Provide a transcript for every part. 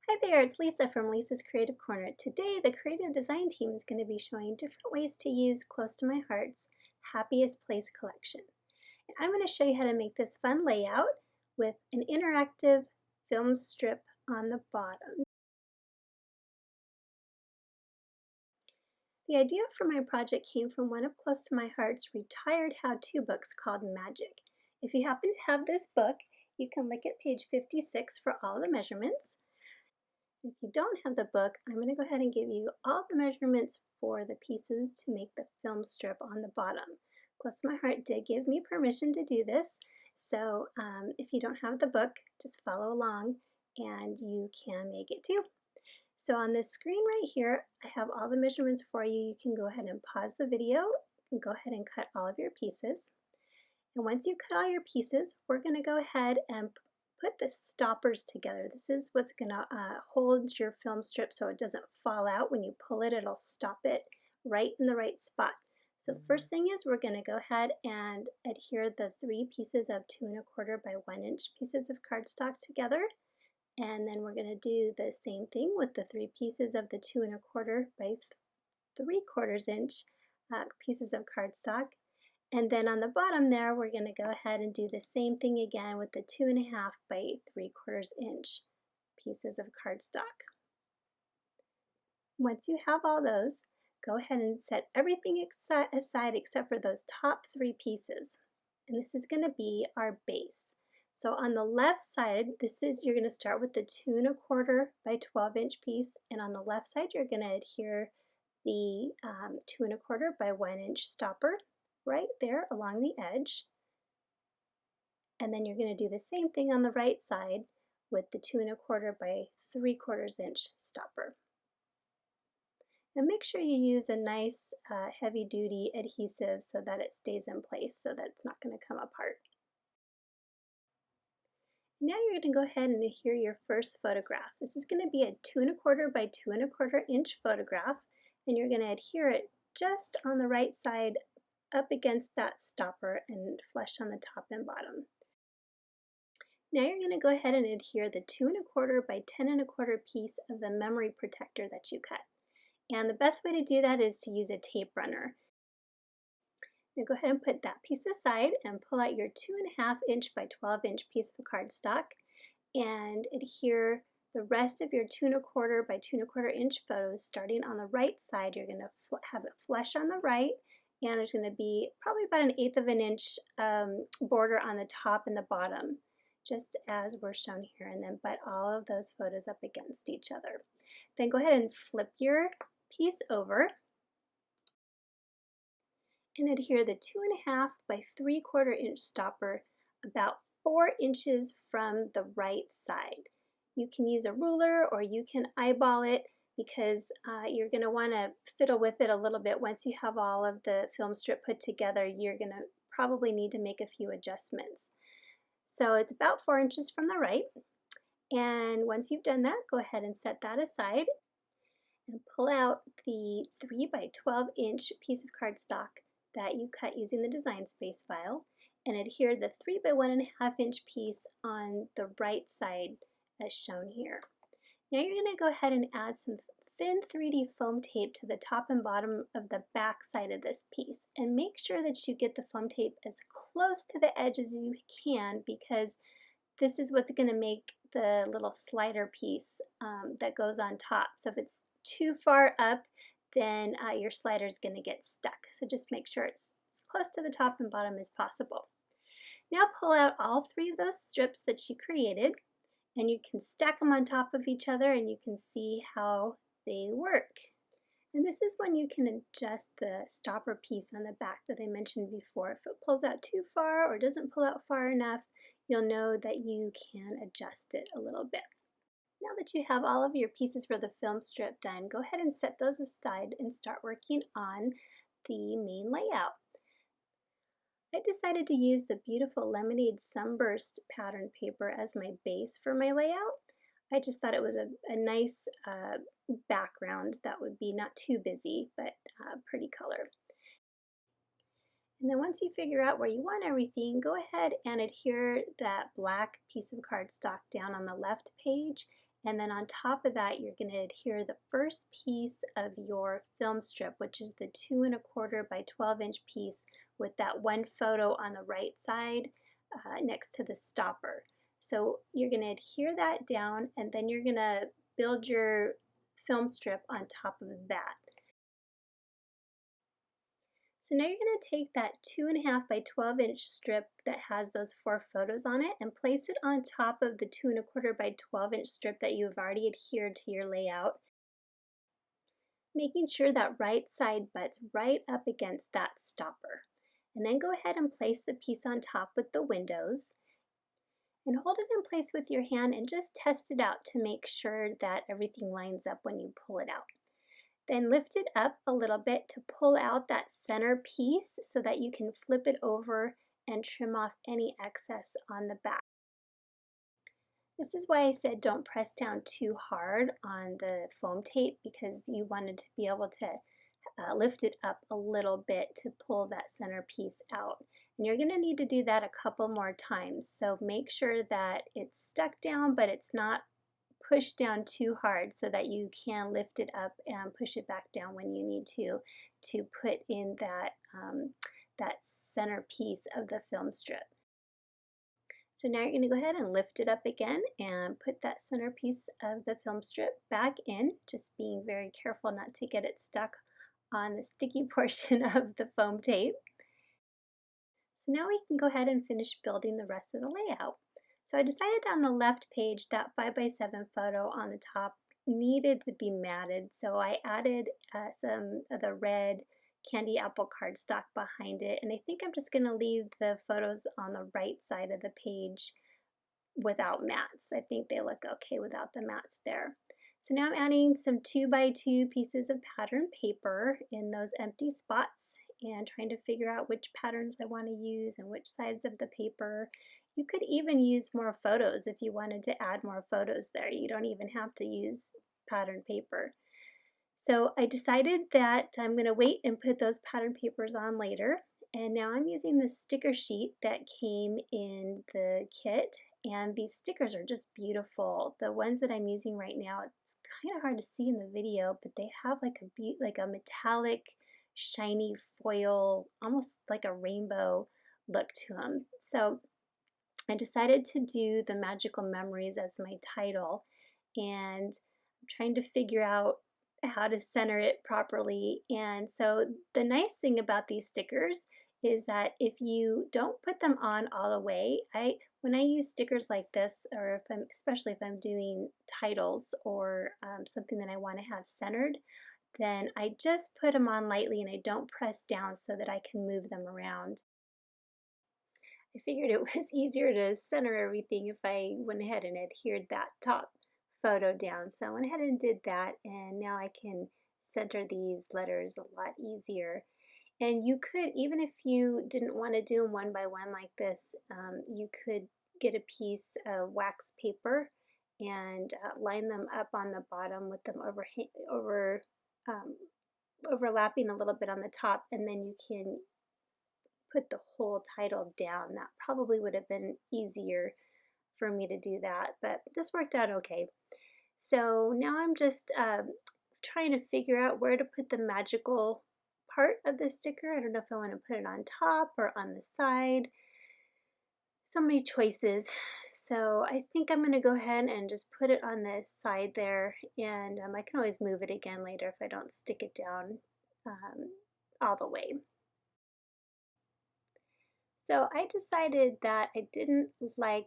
Hi there, it's Lisa from Lisa's Creative Corner. Today, the creative design team is going to be showing different ways to use Close to My Heart's Happiest Place collection. And I'm going to show you how to make this fun layout with an interactive film strip on the bottom. The idea for my project came from one of Close to My Heart's retired how-to books called Magic. If you happen to have this book, you can look at page 56 for all the measurements. If you don't have the book, I'm going to go ahead and give you all the measurements for the pieces to make the film strip on the bottom. Close to My Heart did give me permission to do this, so if you don't have the book, just follow along and you can make it too. So on this screen right here, I have all the measurements for you. You can go ahead and pause the video and go ahead and cut all of your pieces. And once you cut all your pieces, we're going to go ahead and put the stoppers together. This is what's going to hold your film strip so it doesn't fall out. When you pull it, it'll stop it right in the right spot. So the first thing is we're going to go ahead and adhere the 3 pieces of 2 1/4 by 1 inch pieces of cardstock together. And then we're going to do the same thing with the 3 pieces of the 2 1/4 by 3/4 inch pieces of cardstock. And then on the bottom there, we're going to go ahead and do the same thing again with the 2 1/2 by 3/4 inch pieces of cardstock. Once you have all those, go ahead and set everything aside except for those top 3 pieces. And this is going to be our base. So on the left side, you're going to start with the 2 1/4 by 12 inch piece, and on the left side, you're going to adhere the 2 1/4 by 1 inch stopper right there along the edge. And then you're going to do the same thing on the right side with the 2 1/4 by 3/4 inch stopper. And make sure you use a nice heavy duty adhesive so that it stays in place, so that it's not going to come apart. Now you're going to go ahead and adhere your first photograph. This is going to be a 2 1/4 by 2 1/4 inch photograph, and you're going to adhere it just on the right side up against that stopper and flush on the top and bottom. Now you're going to go ahead and adhere the 2 1/4 by 10 1/4 piece of the memory protector that you cut. And the best way to do that is to use a tape runner. Now go ahead and put that piece aside and pull out your 2 1/2 inch by 12 inch piece of cardstock and adhere the rest of your 2 1/4 by 2 1/4 inch photos starting on the right side. You're going to have it flush on the right, and there's going to be probably about 1/8 of an inch border on the top and the bottom, just as we're shown here, and then butt all of those photos up against each other. Then go ahead and flip your piece over and adhere the 2 1/2 by 3/4 inch stopper about 4 inches from the right side. You can use a ruler or you can eyeball it because you're going to want to fiddle with it a little bit. Once you have all of the film strip put together, you're going to probably need to make a few adjustments. So it's about 4 inches from the right. And once you've done that, go ahead and set that aside and pull out the 3 by 12 inch piece of cardstock that you cut using the design space file and adhere the 3 by 1 1/2 inch piece on the right side as shown here. Now you're going to go ahead and add some thin 3D foam tape to the top and bottom of the back side of this piece, and make sure that you get the foam tape as close to the edge as you can, because this is what's going to make the little slider piece that goes on top. So if it's too far up, then your slider is going to get stuck. So just make sure it's as close to the top and bottom as possible. Now pull out all 3 of those strips that you created, and you can stack them on top of each other and you can see how they work. And this is when you can adjust the stopper piece on the back that I mentioned before. If it pulls out too far or doesn't pull out far enough, you'll know that you can adjust it a little bit. Now that you have all of your pieces for the film strip done, go ahead and set those aside and start working on the main layout. I decided to use the beautiful Lemonade Sunburst pattern paper as my base for my layout. I just thought it was a nice background that would be not too busy, but pretty color. And then once you figure out where you want everything, go ahead and adhere that black piece of cardstock down on the left page And then on top of that, you're going to adhere the first piece of your film strip, which is the 2¼ by 12-inch piece with that one photo on the right side next to the stopper. So you're going to adhere that down, and then you're going to build your film strip on top of that. So now you're going to take that 2½ by 12-inch strip that has those 4 photos on it and place it on top of the 2¼ by 12-inch strip that you've already adhered to your layout, making sure that right side butts right up against that stopper. And then go ahead and place the piece on top with the windows and hold it in place with your hand and just test it out to make sure that everything lines up when you pull it out. Then lift it up a little bit to pull out that center piece so that you can flip it over and trim off any excess on the back. This is why I said don't press down too hard on the foam tape, because you wanted to be able to lift it up a little bit to pull that center piece out. And you're going to need to do that a couple more times. So make sure that it's stuck down, but it's not pushed down too hard, so that you can lift it up and push it back down when you need to put in that, that center piece of the film strip. So now you're going to go ahead and lift it up again and put that center piece of the film strip back in, just being very careful not to get it stuck on the sticky portion of the foam tape. So now we can go ahead and finish building the rest of the layout. So I decided on the left page that 5x7 photo on the top needed to be matted, so I added some of the red candy apple cardstock behind it, and I think I'm just going to leave the photos on the right side of the page without mats. I think they look okay without the mats there. So now I'm adding some 2x2 pieces of pattern paper in those empty spots and trying to figure out which patterns I want to use and which sides of the paper. You could even use more photos if you wanted to add more photos there. You don't even have to use pattern paper. So I decided that I'm going to wait and put those pattern papers on later. And now I'm using the sticker sheet that came in the kit. And these stickers are just beautiful. The ones that I'm using right now, it's kind of hard to see in the video, but they have like a metallic, shiny foil, almost like a rainbow look to them. So I decided to do the Magical Memories as my title, and I'm trying to figure out how to center it properly. And so the nice thing about these stickers is that if you don't put them on all the way, when I use stickers like this, or especially if I'm doing titles or something that I want to have centered, then I just put them on lightly and I don't press down so that I can move them around. I figured it was easier to center everything if I went ahead and adhered that top photo down. So I went ahead and did that, and now I can center these letters a lot easier. And you could, even if you didn't want to do them one by one like this, you could get a piece of wax paper and line them up on the bottom with them overlapping a little bit on the top, and then you can put the whole title down. That probably would have been easier for me to do that, but this worked out okay. So now I'm just trying to figure out where to put the magical part of the sticker. I don't know if I want to put it on top or on the side. So many choices. So I think I'm going to go ahead and just put it on the side there, and I can always move it again later if I don't stick it down all the way. So I decided that I didn't like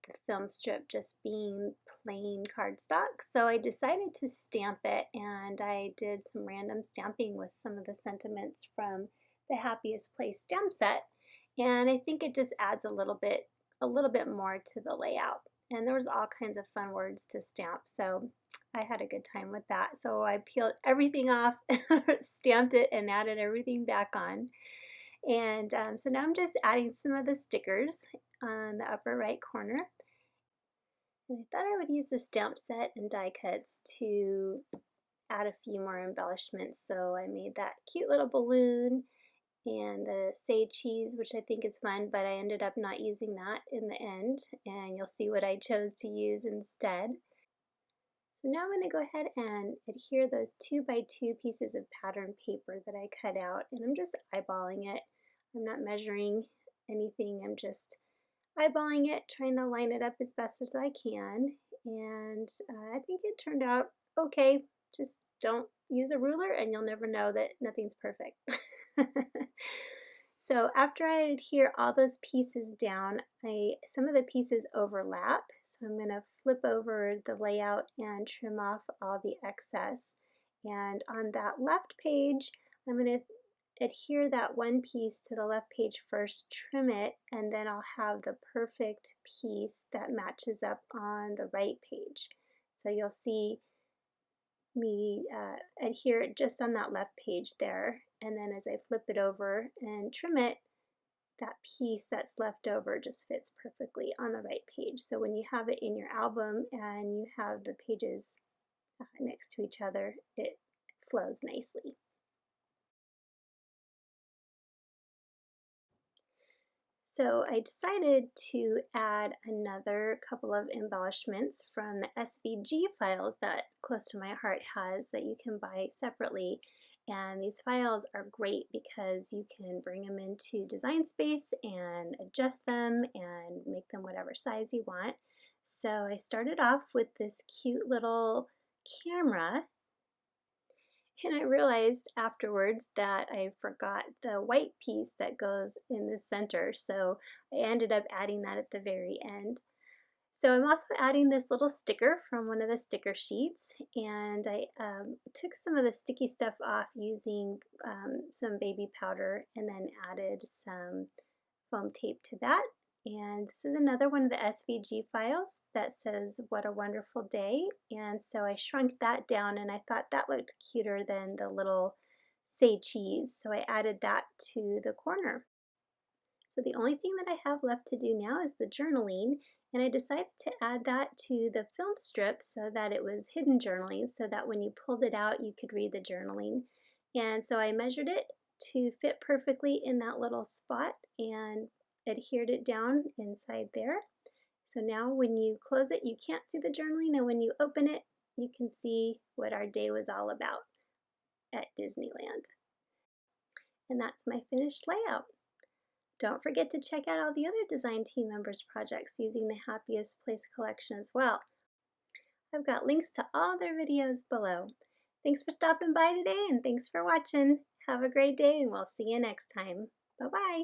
the film strip just being plain cardstock, so I decided to stamp it, and I did some random stamping with some of the sentiments from the Happiest Place stamp set, and I think it just adds a little bit more to the layout. And there was all kinds of fun words to stamp, so I had a good time with that. So I peeled everything off, stamped it, and added everything back on. And so now I'm just adding some of the stickers on the upper right corner. And I thought I would use the stamp set and die cuts to add a few more embellishments. So I made that cute little balloon and the sage cheese, which I think is fun, but I ended up not using that in the end. And you'll see what I chose to use instead. So now I'm going to go ahead and adhere those 2x2 pieces of pattern paper that I cut out, and I'm just eyeballing it. I'm not measuring anything, I'm just eyeballing it, trying to line it up as best as I can, and I think it turned out okay. Just don't use a ruler and you'll never know that nothing's perfect. So after I adhere all those pieces down, some of the pieces overlap, so I'm going to flip over the layout and trim off all the excess. And on that left page, I'm going to adhere that one piece to the left page first, trim it, and then I'll have the perfect piece that matches up on the right page. So you'll see me adhere it just on that left page there, and then as I flip it over and trim it, that piece that's left over just fits perfectly on the right page. So when you have it in your album and you have the pages next to each other, it flows nicely. So I decided to add another couple of embellishments from the SVG files that Close to My Heart has that you can buy separately. And these files are great because you can bring them into Design Space and adjust them and make them whatever size you want. So I started off with this cute little camera, and I realized afterwards that I forgot the white piece that goes in the center, so I ended up adding that at the very end. So I'm also adding this little sticker from one of the sticker sheets, and I took some of the sticky stuff off using some baby powder and then added some foam tape to that. And this is another one of the SVG files that says "What a Wonderful Day." And so I shrunk that down and I thought that looked cuter than the little "Say Cheese." So I added that to the corner. So the only thing that I have left to do now is the journaling, and I decided to add that to the film strip so that it was hidden journaling, so that when you pulled it out you could read the journaling. And so I measured it to fit perfectly in that little spot and adhered it down inside there. So now when you close it, you can't see the journaling, and when you open it, you can see what our day was all about at Disneyland. And that's my finished layout. Don't forget to check out all the other design team members' projects using the Happiest Place collection as well. I've got links to all their videos below. Thanks for stopping by today, and thanks for watching. Have a great day, and we'll see you next time. Bye-bye.